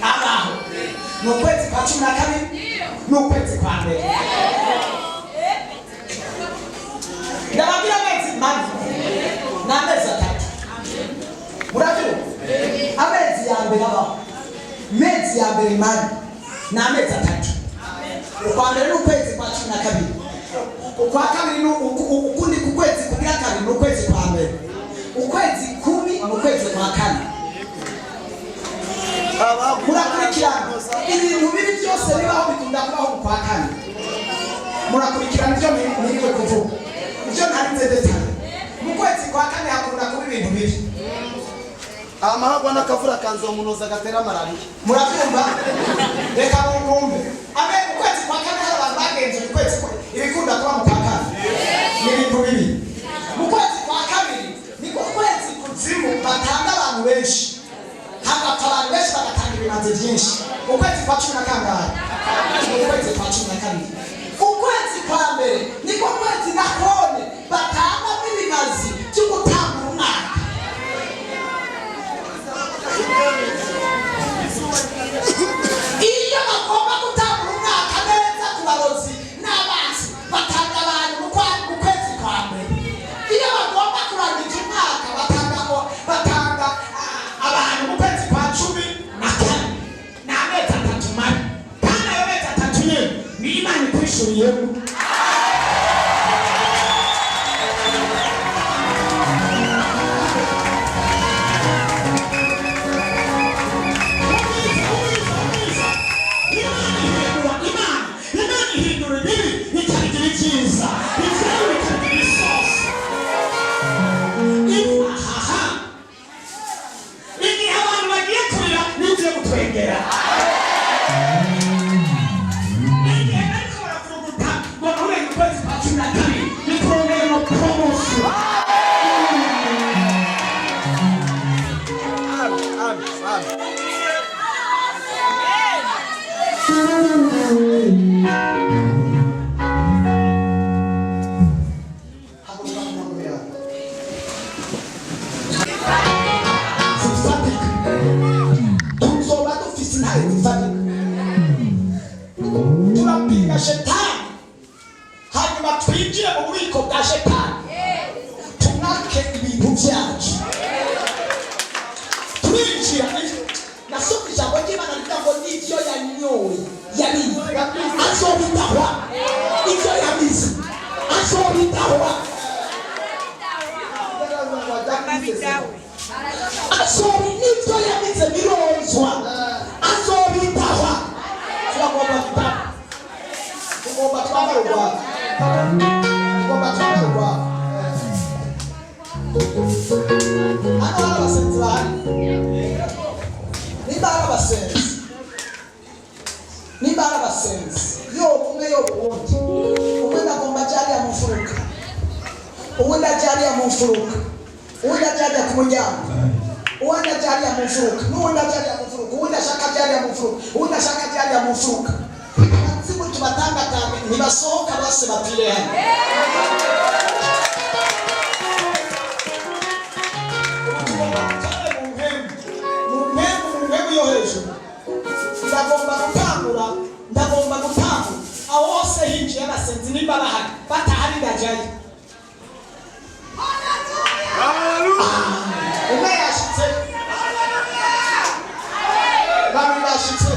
abaho n'ukwezi kwa 12 n'ukwezi kwa mbere ndababwira amezi mabi n'amezi atatu murabyumva amezi ya mbere abaho amezi ya mbere mabi n'amezi atatu ukwa mbere n'ukwezi kwa 12 ukwa kabiri ukundi kukwezi kugira kabiri n'ukwezi kwa mbere ukwezi 10 n'ukwezi kwa kane murakurikirana ibintu bibi byose bibaho bikunda kubaho kwa kane murakurikirana ibyo niriwe kuvuga ibyo ntarinze detale mu kwezi kwa kane hakunda kuba ibintu bibi amahagwa n'akavura kanzo munoza gatera malariya murabyumva reka mwumve abe mu kwezi kwa kane hari abantu bagenze mu kwezi ibikunda kuba mu kwa kane n'ibintu bibi mu kwezi kwa kabiri niko kwezi kuzimu batanga abantu benshi hagapfa abantu benshi bagatanga ibimaze byinshi ukwezi kwa 10 na kangahe ukwezi kwa 12 ukwezi kwa mbere niko kwezi nakone batanga ibimazi cyo gutanga umwaka iyo bagomba gutanga umwaka neza ku barozi n'abanzi batanga abantu mu kwezi kwa mbere iyo bagomba kurangiza umwaka batanga abantu mu kwezi kwa 14 n'amezi atatu mabi kandi ayo mezi atatu nyine ni Imana ikwishuriyemo turapinga shetani hanyuma twinjire mu bubiko bwa shetani tunake ibintu byacu turinjira nasoma ijambo ry'Imana rivuga ngo n'ibyo yanyoye yariye azobitahwa ibyo yabize azobitahwa azobi n'ibyo yabize birozwa azobitahwa tugomba twambara urwanda hano hari abasenzi bahari nimba hari abasenzi yo umwe yo uwundi umwe ndagomba ajya mu mfuruka uwundi ajya mu mfuruka uwundi ajya ku muryango uwundi ajya mu mfuruka n'uwundi ajya mu mfuruka uwundi ashaka ajya mu mfuruka uwundi ashaka ajya mu mfuruka simu tubatangatange nibasohoka bose bapire hano mu yo hejuru ndagomba gutangura aho hose hinjiye abasenzi nimba bahari batahari ndajayo umwe yashitse bamwe bashitse